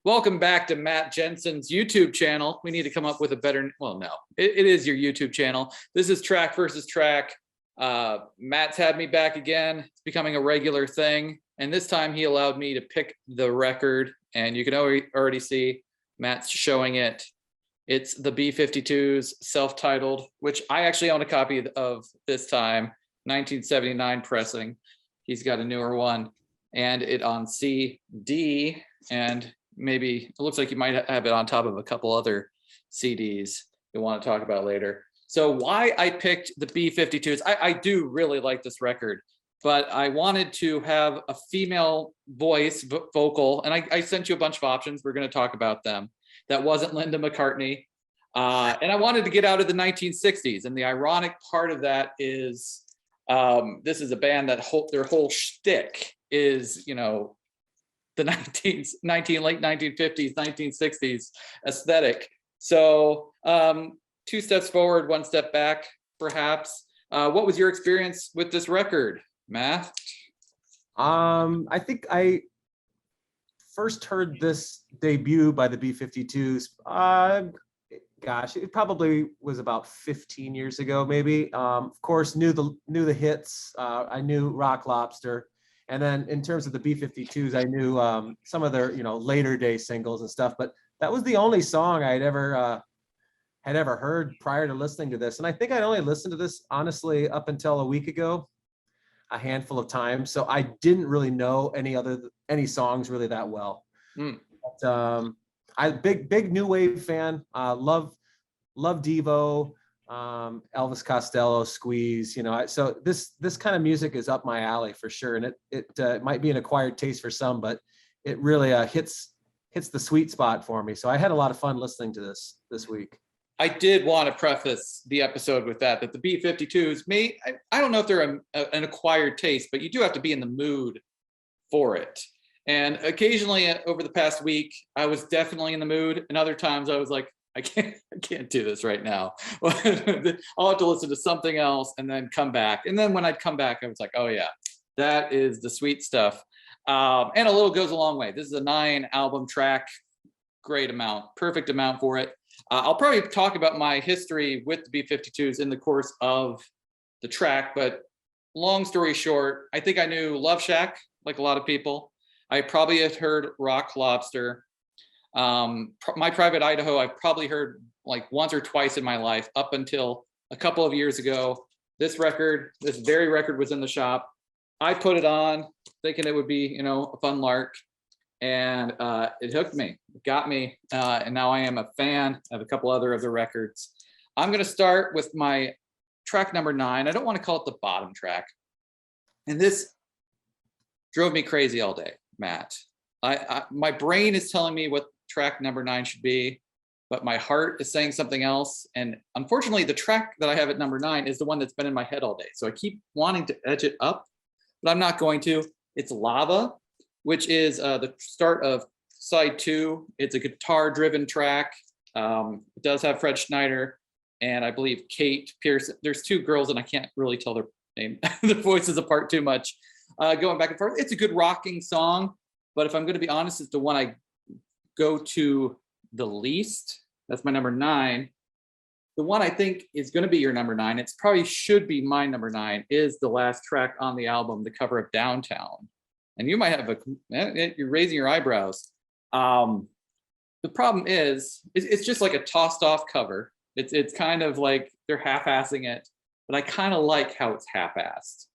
Welcome back to Matt Jensen's YouTube channel. We need to come up with a better, well, no, it is your YouTube channel. This is Track versus Track. Matt's had me back again. It's becoming a regular thing. And this time he allowed me to pick the record. And you can already see Matt's showing it. It's the B-52s, self-titled, which I actually own a copy of this time, 1979 pressing. He's got a newer one and it on CD, and maybe it looks like you might have it on top of a couple other CDs you want to talk about later. So why I picked the B-52s, I do really like this record, but I wanted to have a female voice vocal, and I sent you a bunch of options. We're going to talk about them. That wasn't Linda McCartney. And I wanted to get out of the 1960s. And the ironic part of that is this is a band that their whole shtick is, you know, the late 1950s, 1960s aesthetic. So 2 steps forward, 1 step back, perhaps. What was your experience with this record, Matt? I think I first heard this debut by the B-52s. Gosh, it probably was about 15 years ago, maybe. Of course, knew the hits. I knew Rock Lobster. And then in terms of the B-52s, I knew some of their, later day singles and stuff, but that was the only song I'd ever heard prior to listening to this. And I think I'd only listened to this, honestly, up until a week ago, a handful of times. So I didn't really know any songs really that well. But, I big new wave fan, love Devo, Elvis Costello, Squeeze, so this kind of music is up my alley for sure. And it might be an acquired taste for some, but it really hits the sweet spot for me. So I had a lot of fun listening to this week. I did want to preface the episode with that the B-52s I don't know if they're an acquired taste, but you do have to be in the mood for it. And occasionally over the past week, I was definitely in the mood. And other times I was like, I can't do this right now. I'll have to listen to something else and then come back. And then when I'd come back, I was like, oh yeah, that is the sweet stuff. And a little goes a long way. This is a 9-album track. Great amount, perfect amount for it. I'll probably talk about my history with the B-52s in the course of the track, but long story short, I think I knew Love Shack, like a lot of people. I probably had heard Rock Lobster. My Private Idaho, I've probably heard like once or twice in my life up until a couple of years ago. This very record was in the shop. I put it on thinking it would be, a fun lark, and it hooked me, it got me, and now I am a fan of a couple other of the records. I'm going to start with my track number 9. I don't want to call it the bottom track. And this drove me crazy all day, Matt. My brain is telling me what track number 9 should be, but my heart is saying something else. And unfortunately, the track that I have at number 9 is the one that's been in my head all day. So I keep wanting to edge it up, but I'm not going to. It's Lava, which is the start of side 2. It's a guitar-driven track. It does have Fred Schneider and I believe Kate Pierce. There's 2 girls, and I can't really tell their name, their voices apart too much. Going back and forth. It's a good rocking song, but if I'm going to be honest, it's the one I go to the least. That's my number 9. The one I think is going to be your number 9, it's probably should be my number 9, is the last track on the album, the cover of Downtown. And you might have you're raising your eyebrows. The problem is, it's just like a tossed off cover. It's kind of like they're half-assing it, but I kind of like how it's half-assed.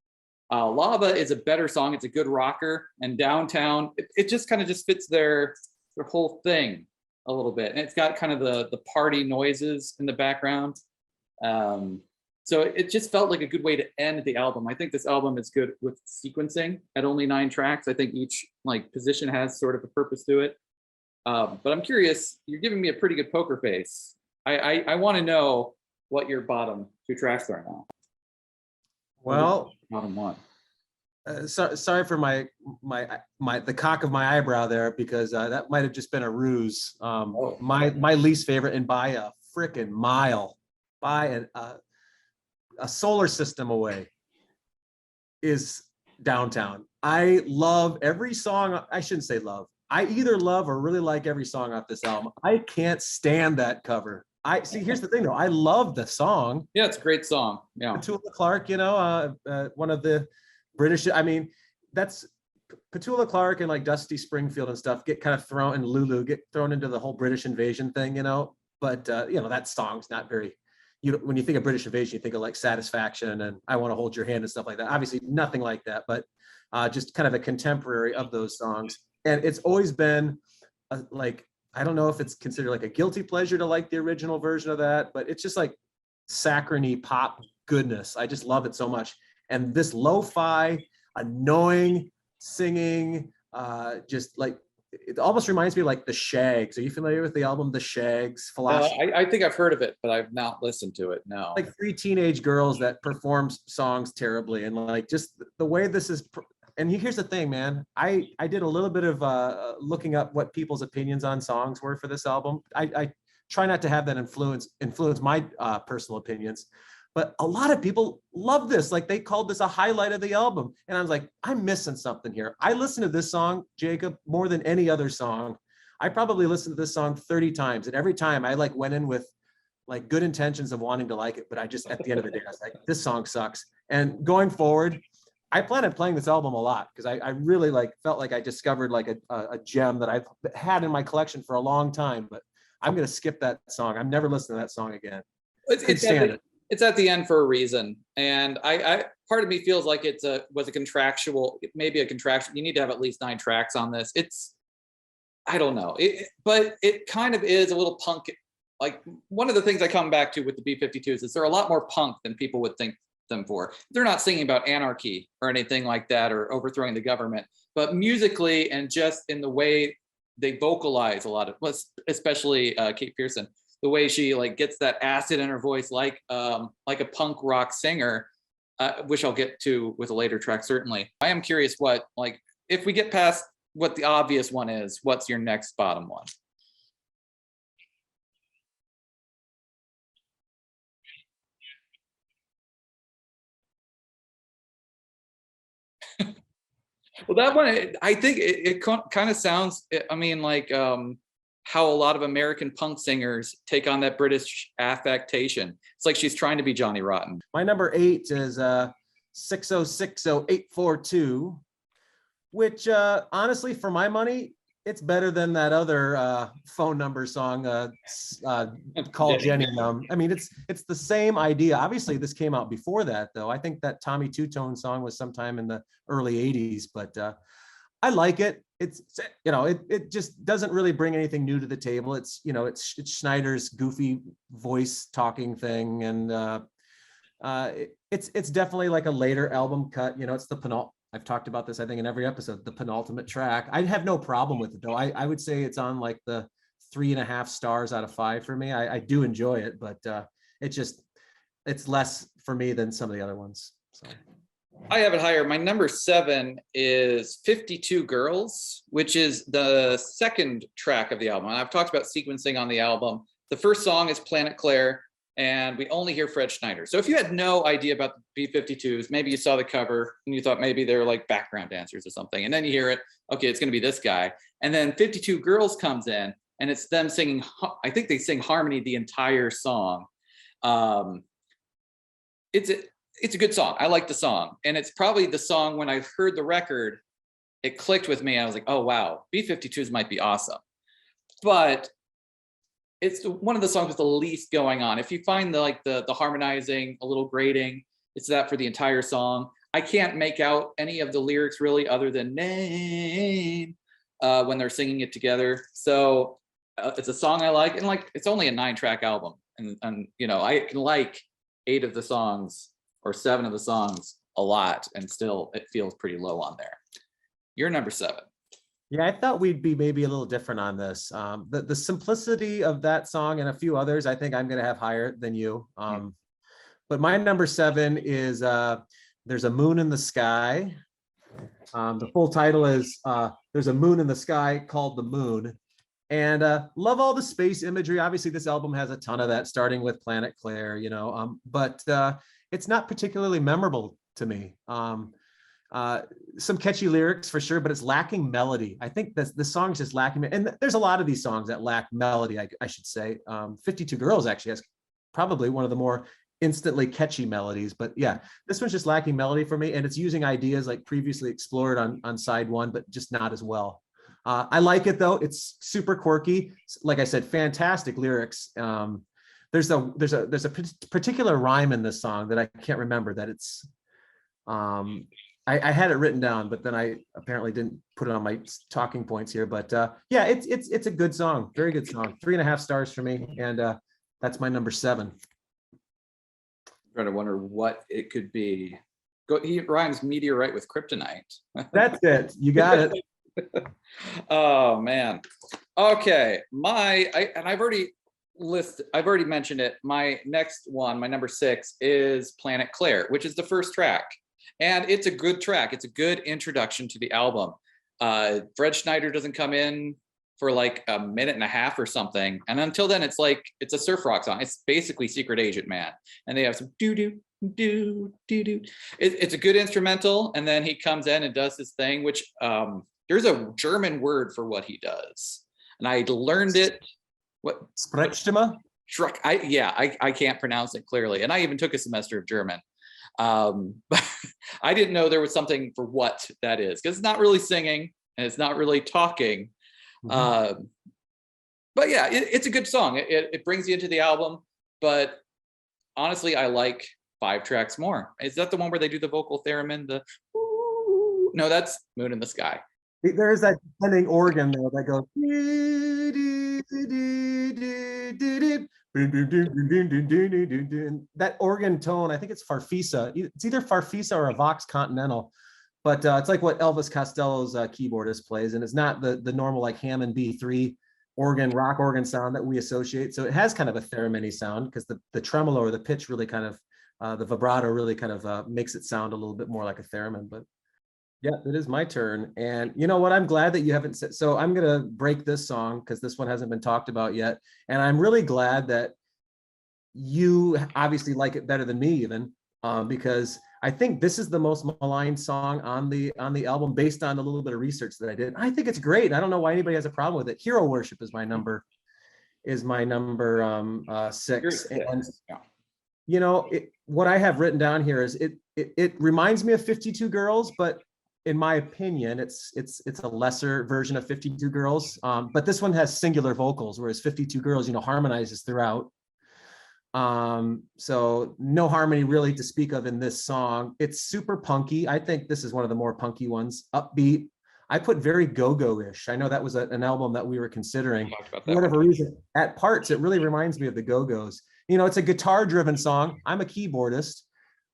Lava is a better song. It's a good rocker, and Downtown, it just kind of just fits their whole thing a little bit. And it's got kind of the party noises in the background. So it just felt like a good way to end the album. I think this album is good with sequencing at only 9 tracks. I think each position has sort of a purpose to it. But I'm curious, you're giving me a pretty good poker face. I want to know what your bottom 2 tracks are now. Well, bottom 1. Sorry for the cock of my eyebrow there, because that might have just been a ruse. My least favorite, and by a frickin' mile, by a solar system away, is Downtown. I love every song. I shouldn't say love. I either love or really like every song off this album. I can't stand that cover. I see. Here's the thing, though. I love the song. Yeah, it's a great song. Yeah. Petula Clark, one of the British. I mean, that's Petula Clark and like Dusty Springfield and stuff get kind of thrown, and Lulu get thrown into the whole British invasion thing, But that song's not very. When you think of British invasion, you think of like Satisfaction and I Want to Hold Your Hand and stuff like that. Obviously, nothing like that, but just kind of a contemporary of those songs. And it's always been like, I don't know if it's considered like a guilty pleasure to like the original version of that, but it's just like saccharine pop goodness. I just love it so much. And this lo-fi, annoying singing, just like, it almost reminds me of like the Shags. Are you familiar with the album The Shags? Philosophy? I think I've heard of it, but I've not listened to it. No. Like three teenage girls that perform songs terribly, and like just the way this is. And here's the thing, man. I did a little bit of looking up what people's opinions on songs were for this album. I try not to have that influence my personal opinions, but a lot of people love this. Like they called this a highlight of the album, and I was like, I'm missing something here. I listened to this song, Jacob, more than any other song. I probably listened to this song 30 times, and every time I like went in with like good intentions of wanting to like it, but I just at the end of the day I was like, this song sucks. And going forward, I plan on playing this album a lot because I really like felt like I discovered like a gem that I've had in my collection for a long time. But I'm gonna skip that song. I'm never listening to that song again. It's at the end for a reason, and I part of me feels like was a contractual, maybe a contractual. You need to have at least 9 tracks on this. I don't know, but it kind of is a little punk. Like one of the things I come back to with the B-52s is they're a lot more punk than people would think them for. They're not singing about anarchy or anything like that or overthrowing the government, but musically and just in the way they vocalize a lot of, especially Kate Pearson, the way she like gets that acid in her voice, like a punk rock singer, which I'll get to with a later track. Certainly, I am curious what, like, if we get past what the obvious one is, what's your next bottom one? Well, that one, I think it kind of sounds, I mean, like how a lot of American punk singers take on that British affectation. It's like she's trying to be Johnny Rotten. My number 8 is 6060842, which honestly, for my money, it's better than that other phone number song called Jenny. I mean, it's the same idea. Obviously, this came out before that, though. I think that Tommy Two-Tone song was sometime in the early 80s, but I like it. It's, it just doesn't really bring anything new to the table. It's, it's Schneider's goofy voice talking thing. And it's definitely like a later album cut. It's the I've talked about this, I think, in every episode, the penultimate track. I have no problem with it, though. I would say it's on like the 3.5 stars out of 5 for me. I do enjoy it, but it's less for me than some of the other ones. So I have it higher. My number 7 is 52 Girls, which is the second track of the album. And I've talked about sequencing on the album. The first song is Planet Claire, and we only hear Fred Schneider. So if you had no idea about the B-52s, maybe you saw the cover and you thought maybe they're like background dancers or something. And then you hear it, okay, it's going to be this guy. And then 52 Girls comes in and it's them singing, I think they sing harmony the entire song. It's a good song. I like the song. And it's probably the song when I heard the record, it clicked with me. I was like, oh, wow, B-52s might be awesome. But it's one of the songs with the least going on. If you find the harmonizing, a little grating, it's that for the entire song. I can't make out any of the lyrics really other than name when they're singing it together. So it's a song I like, and like it's only a 9-track album. And I can like 8 of the songs or 7 of the songs a lot, and still it feels pretty low on there. You're number 7. Yeah, I thought we'd be maybe a little different on this. The simplicity of that song and a few others, I think I'm going to have higher than you. But my number 7 is There's a Moon in the Sky. The full title is There's a Moon in the Sky Called the Moon. And love all the space imagery. Obviously, this album has a ton of that, starting with Planet Claire, but it's not particularly memorable to me. some catchy lyrics for sure, but it's lacking melody. I think the song's just lacking, and there's a lot of these songs that lack melody, I should say. 52 Girls actually has probably one of the more instantly catchy melodies, but yeah, this one's just lacking melody for me, and it's using ideas like previously explored on side one, but just not as well. I like it though. It's super quirky. Like I said, fantastic lyrics. There's a particular rhyme in this song that I can't remember that it's I had it written down, but then I apparently didn't put it on my talking points here. But yeah, it's a good song, very good song. 3.5 stars for me, and that's my number 7. Trying to wonder what it could be. He rhymes meteorite with kryptonite. That's it. You got it. Oh man. Okay, I've already mentioned it. My next one, my number 6, is Planet Claire, which is the first track. And it's a good track. It's a good introduction to the album. Fred Schneider doesn't come in for like a minute and a half or something. And until then, it's a surf rock song. It's basically Secret Agent Man. And they have some doo-doo, doo-doo. It's a good instrumental. And then he comes in and does his thing, which there's a German word for what he does. And I learned it. What? Sprechstimme? Shrek. I can't pronounce it clearly. And I even took a semester of German. But I didn't know there was something for what that is, because it's not really singing and it's not really talking. But yeah, it's a good song. It brings you into the album, but honestly, I like 5 tracks more. Is that the one where they do the vocal theremin? No, that's Moon in the Sky. There's that descending organ there that goes. That organ tone, I think it's Farfisa. It's either Farfisa or a Vox Continental, but it's like what Elvis Costello's keyboardist plays, and it's not the normal like Hammond B3 rock organ sound that we associate. So it has kind of a theremin-y sound because the tremolo or the pitch really kind of the vibrato really kind of makes it sound a little bit more like a theremin. But yeah, it is my turn. And you know what? I'm glad that you haven't said, so I'm going to break this song because this one hasn't been talked about yet. And I'm really glad that you obviously like it better than me even, because I think this is the most maligned song on the album based on a little bit of research that I did. I think it's great. I don't know why anybody has a problem with it. Hero Worship is my number 6. And you know, what I have written down here is it reminds me of 52 Girls, but in my opinion, it's a lesser version of 52 Girls. But this one has singular vocals, whereas 52 Girls, harmonizes throughout. So no harmony really to speak of in this song. It's super punky. I think this is one of the more punky ones. Upbeat. I put very go-go-ish. I know that was an album that we were considering. For whatever reason, at parts, it really reminds me of the Go-Go's. It's a guitar-driven song. I'm a keyboardist.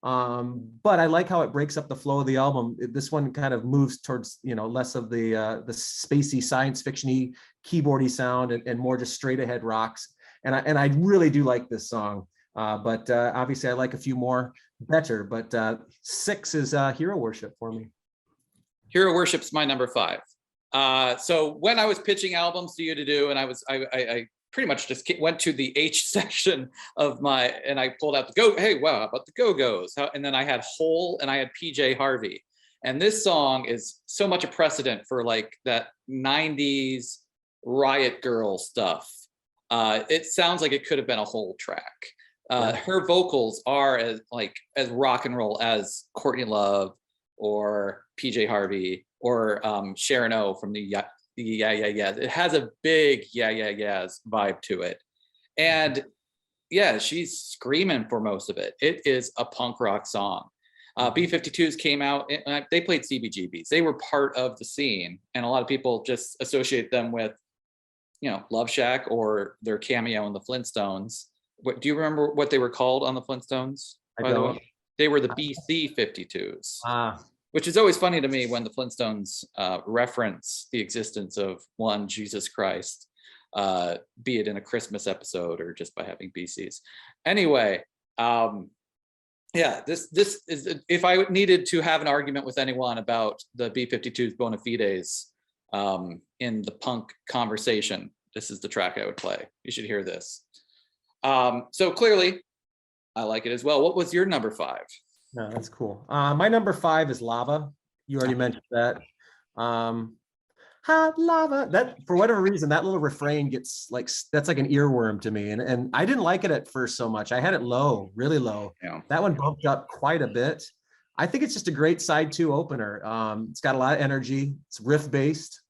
But I like how it breaks up the flow of the album. This one kind of moves towards, less of the spacey science fiction-y keyboardy sound and more just straight ahead rocks. And I really do like this song. But obviously I like a few more better, but 6 is Hero Worship for me. Hero Worship's my number 5. So when I was pitching albums to you to do, and I pretty much just went to the H section of and I pulled out hey, wow, about the Go-Go's. And then I had Hole and I had PJ Harvey. And this song is so much a precedent for like that 90s Riot Girl stuff. It sounds like it could have been a whole track. Her vocals are as rock and roll as Courtney Love or PJ Harvey or Sharon O from the Yeah. It has a big Yes vibe to it. And yeah, she's screaming for most of it. It is a punk rock song. B-52s came out, they played CBGBs. They were part of the scene. And a lot of people just associate them with, Love Shack or their cameo in the Flintstones. Do you remember what they were called on the Flintstones? I don't. They were the BC-52s. Which is always funny to me when the Flintstones reference the existence of one Jesus Christ, be it in a Christmas episode or just by having BCs. Anyway, this is, if I needed to have an argument with anyone about the B-52's bona fides in the punk conversation, this is the track I would play. You should hear this. So clearly, I like it as well. What was your number 5? No, that's cool. My number 5 is Lava. You already mentioned that. Hot lava. That for whatever reason, that little refrain gets like that's like an earworm to me. And I didn't like it at first so much. I had it low, really low. Yeah. That one bumped up quite a bit. I think it's just a great side two opener. It's got a lot of energy. It's riff based.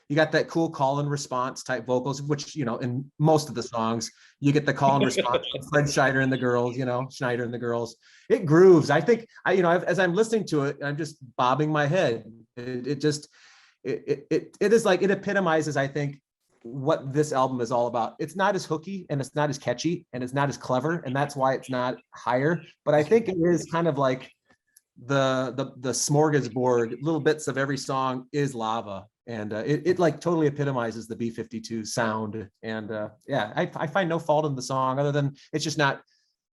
You got that cool call and response type vocals, which, in most of the songs, you get the call and response from Fred Schneider and the girls, Schneider and the girls. It grooves. I think, as I'm listening to it, I'm just bobbing my head. It is like, it epitomizes, I think, what this album is all about. It's not as hooky and it's not as catchy and it's not as clever. And that's why it's not higher. But I think it is kind of like the smorgasbord, little bits of every song is lava. And it like totally epitomizes the B-52 sound. And I find no fault in the song other than it's just not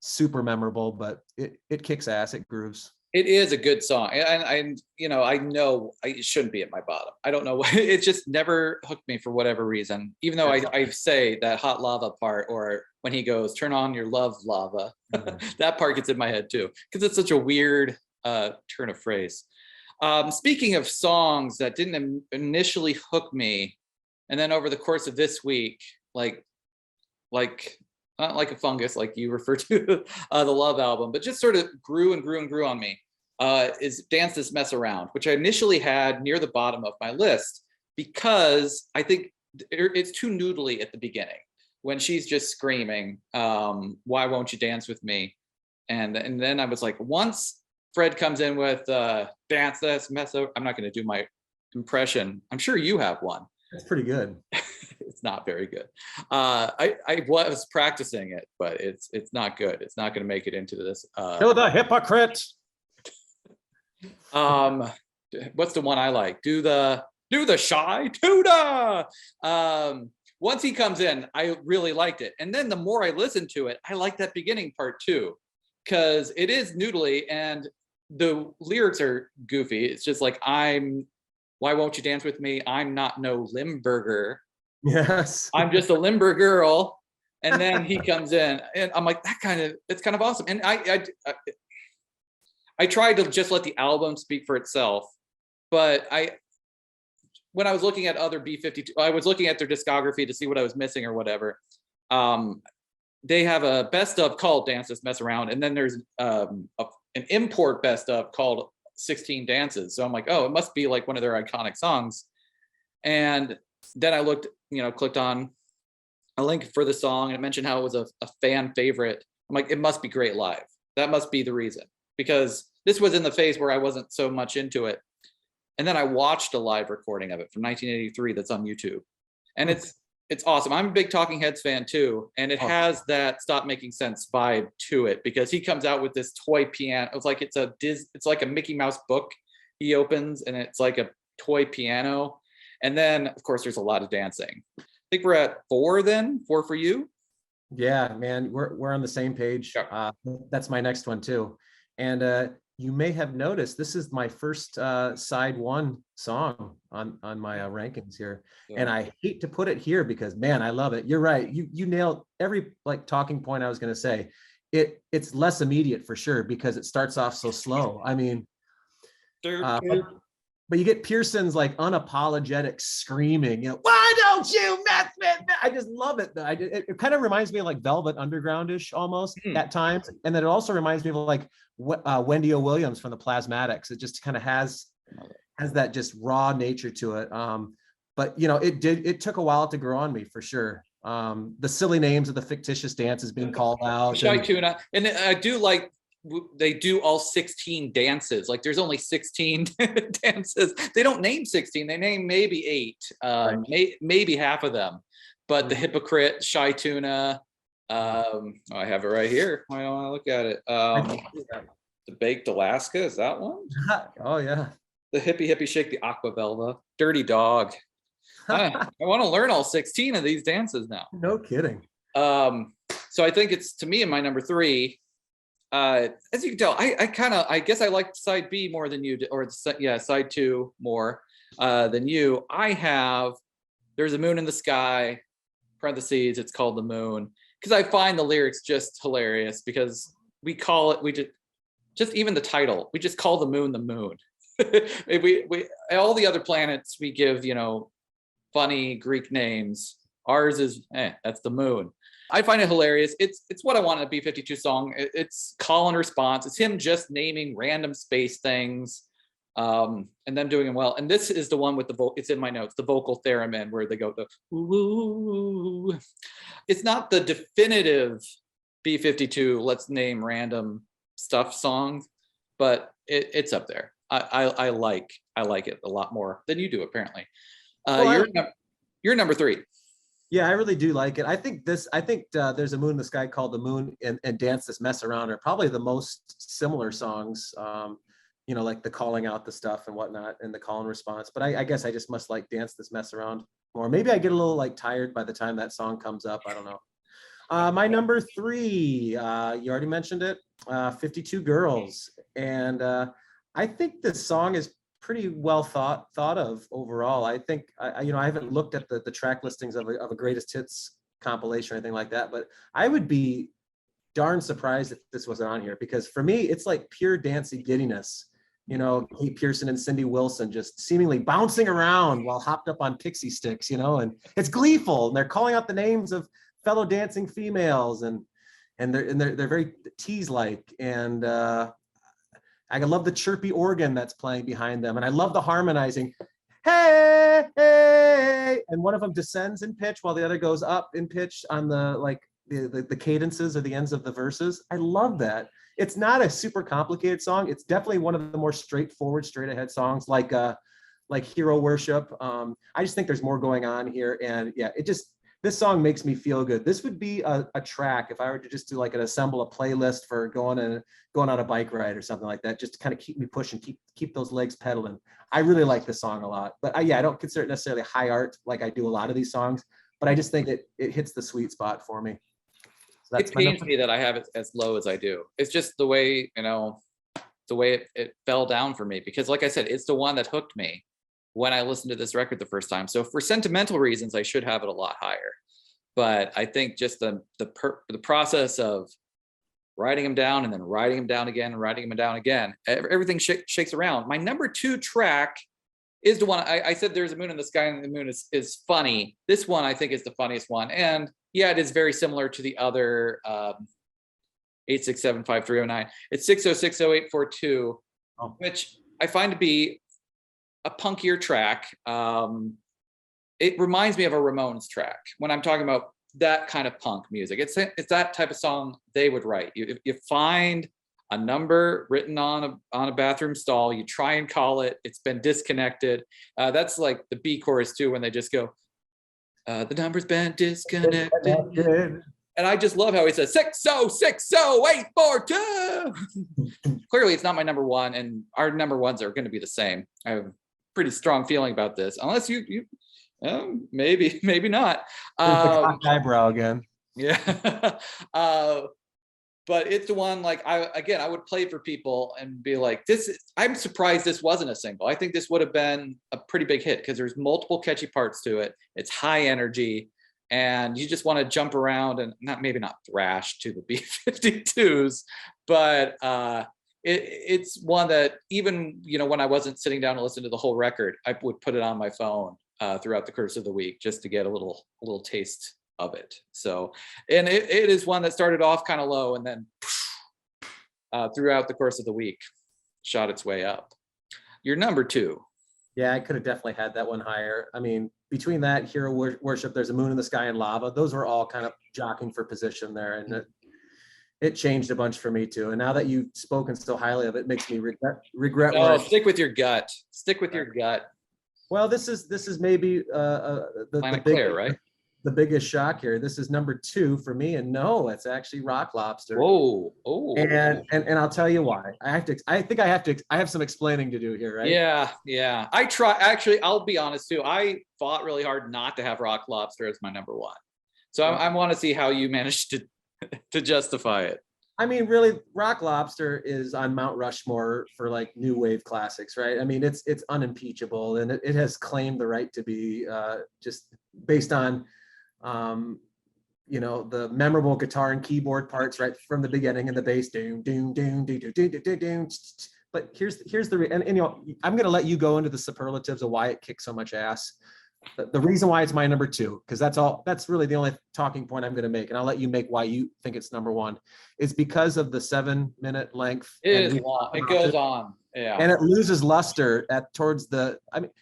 super memorable, but it kicks ass, it grooves. It is a good song. And I know it shouldn't be at my bottom. I don't know why. It just never hooked me for whatever reason, even though I say that hot lava part, or when he goes, turn on your love lava, that part gets in my head too, because it's such a weird turn of phrase. Speaking of songs that didn't initially hook me, and then over the course of this week, like not like a fungus, like you refer to the Love album, but just sort of grew and grew and grew on me, is Dance This Mess Around, which I initially had near the bottom of my list because I think it's too noodly at the beginning when she's just screaming, why won't you dance with me? And then I was like, once Fred comes in with Dance This Mess Around, I'm not going to do my impression. I'm sure you have one. That's pretty good. It's not very good. I was practicing it, but it's not good. It's not going to make it into this. Kill the hypocrite. What's the one I like? Do the shy tuda. Once he comes in, I really liked it, and then the more I listened to it, I like that beginning part too, because it is noodly and the lyrics are goofy. It's just like, why won't you dance with me? I'm not no Limburger. Yes. I'm just a Limburger girl. And then he comes in and I'm like, it's kind of awesome. And I tried to just let the album speak for itself, but when I was looking at other B-52, I was looking at their discography to see what I was missing or whatever. They have a best of called Dance This Mess Around. And then there's an import best of called 16 Dances. So I'm like, oh, it must be like one of their iconic songs. And then I looked, clicked on a link for the song and it mentioned how it was a fan favorite. I'm like, it must be great live. That must be the reason, because this was in the phase where I wasn't so much into it. And then I watched a live recording of it from 1983 that's on YouTube. And it's awesome. I'm a big Talking Heads fan too. And it has that Stop Making Sense vibe to it, because he comes out with this toy piano. It's like it's like a Mickey Mouse book he opens, and it's like a toy piano. And then of course there's a lot of dancing. I think we're at 4 for you. Yeah, man, we're on the same page. Yep. That's my next one too. And you may have noticed this is my first side one song on my rankings here. Yeah. And I hate to put it here because, man, I love it. You're right. You nailed every talking point I was going to say. It's less immediate for sure because it starts off so slow. I mean, but you get Pearson's unapologetic screaming, why don't you mess with me? I just love it. It kind of reminds me of Velvet Underground-ish almost at times. And then it also reminds me of Wendy O. Williams from the Plasmatics. It just kind of has that just raw nature to it. But it took a while to grow on me for sure. The silly names of the fictitious dances being called out. Shy Tuna. And I do like, they do all 16 dances. There's only 16 dances. They don't name 16. They name maybe 8, right. Maybe half of them. But the Hypocrite, Shy Tuna. I have it right here. I don't want to look at it. The Baked Alaska, is that one? Oh yeah. The Hippie Shake, the Aqua Velva, Dirty Dog. I want to learn all 16 of these dances now. No kidding. So I think it's, to me, in my number 3. As you can tell, I guess I liked side B more than you did, or side 2 more than you. I have There's a Moon in the Sky, parentheses, it's called The Moon, because I find the lyrics just hilarious, because we call it, just even the title, we just call the moon the moon. we all the other planets we give, funny Greek names. Ours is that's the moon. I find it hilarious. It's what I want in a B-52 song. It's call and response. It's him just naming random space things, and them doing it well. And this is the one with it's in my notes, the vocal theremin where they go the ooh. It's not the definitive B-52 let's name random stuff songs, but it's up there. I like it a lot more than you do apparently. You're number 3. Yeah, I really do like it. I think There's a Moon in the Sky Called the Moon and Dance This Mess Around are probably the most similar songs, like the calling out the stuff and whatnot and the call and response. But I guess I just must like Dance This Mess Around more. Maybe I get a little like tired by the time that song comes up. I don't know. My number 3, you already mentioned it, 52 Girls. And I think this song is pretty well thought of overall. I think I haven't looked at the track listings of a greatest hits compilation or anything like that, but I would be darn surprised if this wasn't on here, because for me it's like pure dancey giddiness. Kate Pearson and Cindy Wilson just seemingly bouncing around while hopped up on pixie sticks, and it's gleeful and they're calling out the names of fellow dancing females and they're very tease-like, and I love the chirpy organ that's playing behind them. And I love the harmonizing, hey, hey. And one of them descends in pitch while the other goes up in pitch on the cadences or the ends of the verses. I love that. It's not a super complicated song. It's definitely one of the more straightforward, straight ahead songs like Hero Worship. I just think there's more going on here. And yeah, this song makes me feel good. This would be a track if I were to just do assemble a playlist for going on a bike ride or something like that, just to kind of keep me pushing, keep those legs pedaling. I really like this song a lot, but I don't consider it necessarily high art like I do a lot of these songs, but I just think it hits the sweet spot for me. So it pains me that I have it as low as I do. It's just the way, it fell down for me, because like I said, it's the one that hooked me when I listened to this record the first time. So for sentimental reasons, I should have it a lot higher. But I think just the process of writing them down and then writing them down again and writing them down again, everything shakes around. My number 2 track is the one I said there's a moon in the sky and the moon is funny. This one I think is the funniest one. And yeah, it is very similar to the other 8675309. It's 6060842, which I find to be a punkier track. It reminds me of a Ramones track when I'm talking about that kind of punk music. It's that type of song they would write. You find a number written on a bathroom stall, you try and call it, it's been disconnected. That's like the B chorus too, when they just go, the number's been disconnected. And I just love how he says 6060842. Clearly it's not my number 1, and our number 1s are going to be the same. I have a pretty strong feeling about this, unless you maybe not. Eyebrow again. Yeah. But it's the one I would play for people and be like, I'm surprised this wasn't a single. I think this would have been a pretty big hit because there's multiple catchy parts to it. It's high energy and you just want to jump around and maybe not thrash to the B-52s, but it's one that even, when I wasn't sitting down to listen to the whole record, I would put it on my phone throughout the course of the week just to get a little taste of it. So, and it is one that started off kind of low and then throughout the course of the week shot its way up. Your number 2. Yeah, I could have definitely had that one higher. I mean, between that, Hero Worship, There's a Moon in the Sky and Lava, those were all kind of jockeying for position there, and it changed a bunch for me too. And now that you've spoken so highly of it, makes me regret. Oh, stick with your gut. Stick with your gut. Well, this is maybe the Claire, right? The biggest shock here. This is number 2 for me, and no, it's actually Rock Lobster. Whoa! Oh! And I'll tell you why. I have some explaining to do here, right? Yeah. I try. Actually, I'll be honest too. I fought really hard not to have Rock Lobster as my number 1. So I want to see how you managed to justify it. I mean, really, Rock Lobster is on Mount Rushmore for like new wave classics, right? I mean, it's unimpeachable, and it has claimed the right to be just based on the memorable guitar and keyboard parts right from the beginning, and the bass doom doom doom doom doom doom doom, but here's and you know, I'm going to let you go into the superlatives of why it kicks so much ass. The reason why it's my number two, because that's really the only talking point I'm going to make, and I'll let you make why you think it's number one, is because of the 7-minute length. It is long. It goes on. Yeah. And it loses luster towards the, I mean,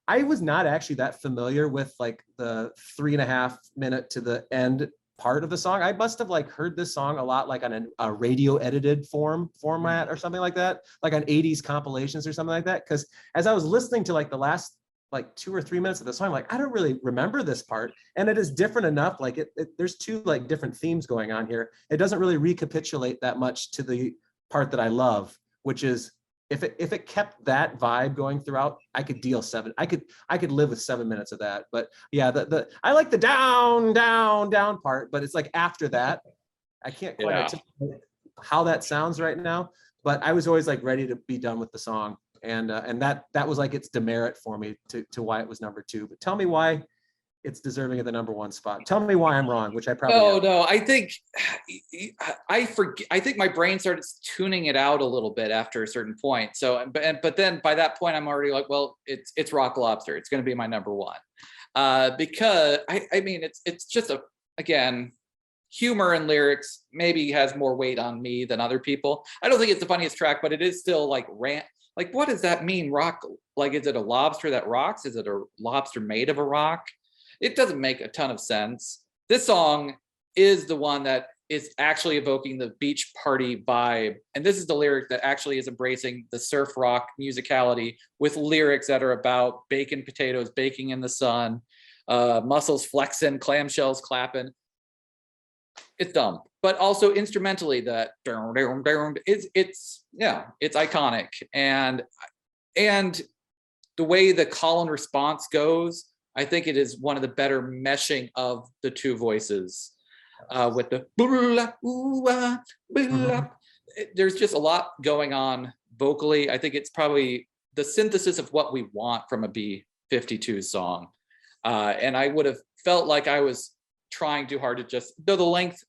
I was not actually that familiar with like the 3.5 minute to the end part of the song. I must have like heard this song a lot, like on a radio edited format or something like that, like on 80s compilations or something like that. Cause as I was listening to like the last like 2 or 3 minutes of the song, like, I don't really remember this part. And it is different enough. Like there's two like different themes going on here. It doesn't really recapitulate that much to the part that I love, which is if it kept that vibe going throughout, I could deal 7. I could live with 7 minutes of that. But yeah, I like the down, down, down part, but it's like after that, I can't quite articulate how that sounds right now. But I was always like ready to be done with the song. And that was like its demerit for me to why it was number 2. But tell me why it's deserving of the number 1 spot. Tell me why I'm wrong, which I probably no. I think I think my brain started tuning it out a little bit after a certain point. So, but then by that point, I'm already like, well, it's Rock Lobster. It's going to be my number 1 because I mean it's just again. Humor and lyrics maybe has more weight on me than other people. I don't think it's the funniest track, but it is still like rant. Like, what does that mean? Rock? Like, is it a lobster that rocks? Is it a lobster made of a rock? It doesn't make a ton of sense. This song is the one that is actually evoking the beach party vibe. And this is the lyric that actually is embracing the surf rock musicality with lyrics that are about bacon potatoes, baking in the sun, muscles flexing, clamshells clapping. It's dumb, but also instrumentally that it's iconic, and the way the call and response goes, I think it is one of the better meshing of the two voices with the there's just a lot going on vocally. I think it's probably the synthesis of what we want from a B-52 song, and I would have felt like I was trying too hard to just, though the length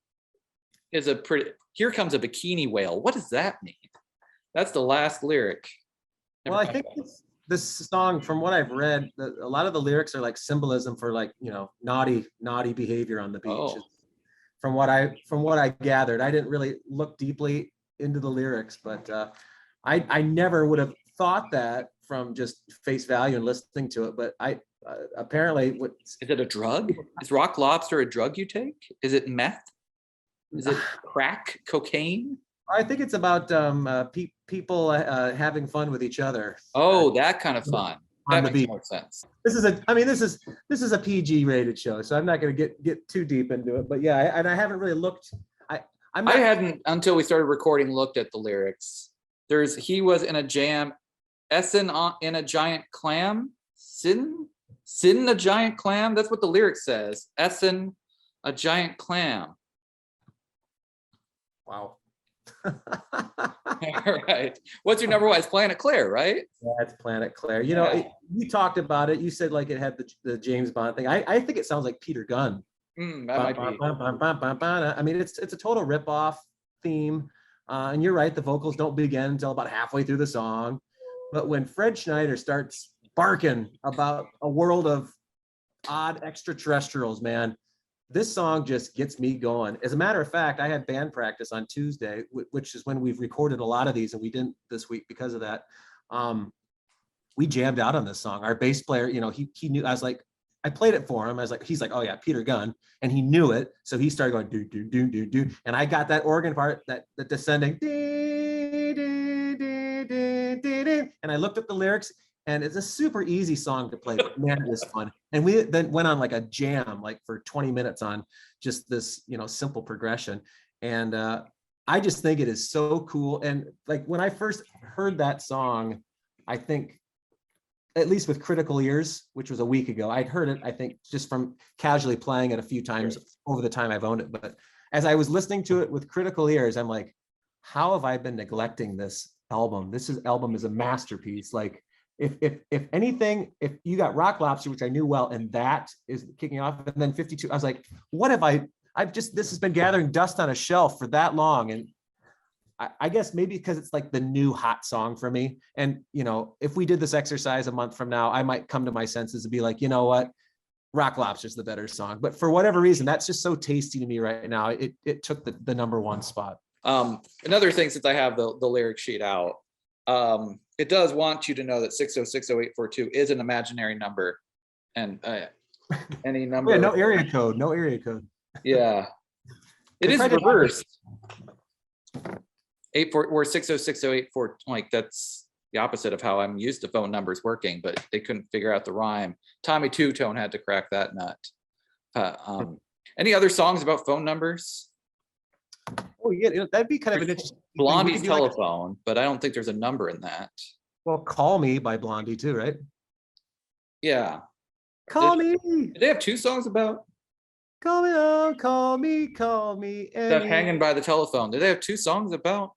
is a pretty, here comes a bikini whale. What does that mean? That's the last lyric. Well, I think this song, from what I've read, a lot of the lyrics are like symbolism for like, you know, naughty behavior on the beach. Oh. From what I gathered, I didn't really look deeply into the lyrics, but I never would have thought that from just face value and listening to it. But apparently, is it a drug? Is Rock Lobster a drug you take? Is it meth? Is it crack, cocaine? I think it's about people having fun with each other. Oh, that kind of fun. That makes more sense. This is a PG rated show, so I'm not going to get too deep into it. But yeah, and I haven't really looked. I hadn't until we started recording looked at the lyrics. He was in a jam, Essen in a giant clam, Sin a giant clam. That's what the lyric says. Essen a giant clam. Wow. All right. What's your number 1? It's Planet Claire, right? Yeah, it's Planet Claire. You know, you talked about it. You said like it had the James Bond thing. I think it sounds like Peter Gunn. That might be. I mean, it's a total ripoff theme. And you're right, the vocals don't begin until about halfway through the song. But when Fred Schneider starts barking about a world of odd extraterrestrials, man, this song just gets me going. As a matter of fact, I had band practice on Tuesday, which is when we've recorded a lot of these, and we didn't this week because of that. We jammed out on this song. Our bass player, you know, he knew. I was like, I played it for him. I was like, he's like, oh yeah, Peter Gunn, and he knew it, so he started going do do do do do, and I got that organ part, that descending, and I looked up the lyrics. And it's a super easy song to play, but man, it was fun. And we then went on like a jam, like for 20 minutes on just this, you know, simple progression. And I just think it is so cool. And like when I first heard that song, I think, at least with Critical Ears, which was a week ago, I'd heard it, I think, just from casually playing it a few times over the time I've owned it. But as I was listening to it with Critical Ears, I'm like, how have I been neglecting this album? Album is a masterpiece. Like, if anything, if you got Rock Lobster, which I knew well, and that is kicking off, and then 52, I was like, what have I've just, this has been gathering dust on a shelf for that long. And I guess maybe because it's like the new hot song for me. And, you know, if we did this exercise a month from now, I might come to my senses and be like, you know what? Rock Lobster's the better song. But for whatever reason, that's just so tasty to me right now. It took the number one spot. Another thing, since I have the lyric sheet out, it does want you to know that 6060842 is an imaginary number, and any number. Yeah, no area code. No area code. Yeah, it is reversed. 84 or 6060842. Like that's the opposite of how I'm used to phone numbers working, but they couldn't figure out the rhyme. Tommy Two Tone had to crack that nut. Any other songs about phone numbers? Oh yeah, that'd be kind of an interesting. Blondie's Telephone, but I don't think there's a number in that. Well, Call Me by Blondie too, right? Yeah. Call me. Did they have two songs about Call me, oh, call me, call me. that hanging by the telephone? Did they have two songs about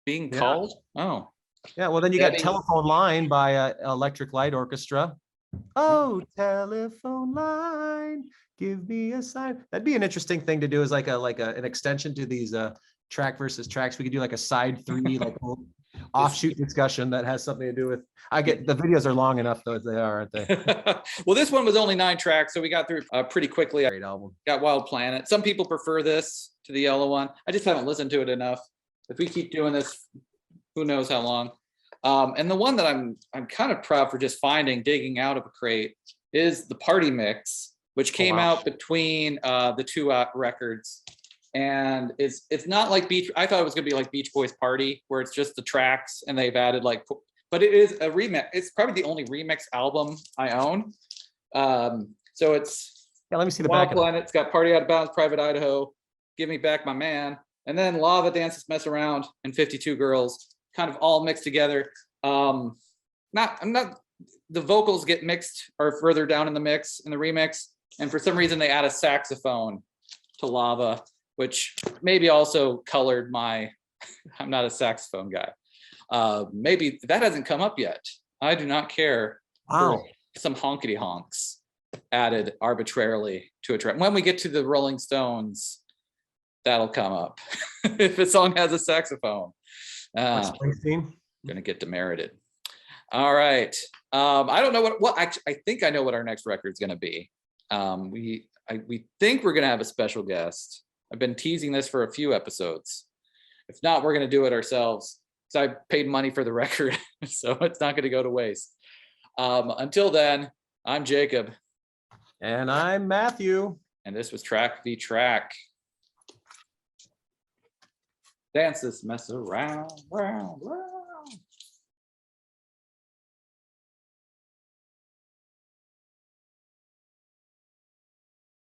being called? Oh. Yeah, well then you got Telephone Line by Electric Light Orchestra. Oh, telephone line, give me a sign. That'd be an interesting thing to do as like an extension to these track versus tracks. We could do like a side 3, like offshoot discussion that has something to do with. I get the videos are long enough though as they are, aren't they? Well, this one was only 9 tracks, so we got through pretty quickly. Great album. Got Wild Planet. Some people prefer this to the yellow one. I just haven't listened to it enough. If we keep doing this, who knows how long. And the one that I'm kind of proud for just digging out of a crate is the Party Mix, which came out between the two records. And it's not like I thought it was gonna be like Beach Boys Party, where it's just the tracks and they've added like, but it is a remix. It's probably the only remix album I own. So it's let me see the Wild back. Planet. It's got Party Out of Bounds, Private Idaho, Give Me Back My Man, and then Lava Dances Mess Around and 52 Girls, kind of all mixed together. I'm not the vocals get mixed or further down in the mix in the remix, and for some reason they add a saxophone to Lava, which maybe also colored my I'm not a saxophone guy. Maybe that hasn't come up yet. I do not care. Wow. Some honkity honks added arbitrarily to a track. When we get to the Rolling Stones, that'll come up. If a song has a saxophone. Springsteen. Gonna get demerited. All right. I don't know what actually, I think I know what our next record's gonna be. We think we're gonna have a special guest. I've been teasing this for a few episodes. If not, we're gonna do it ourselves. So I paid money for the record, so it's not gonna go to waste. Until then, I'm Jacob. And I'm Matthew. And this was Track v Track. Dance this mess around, round, round.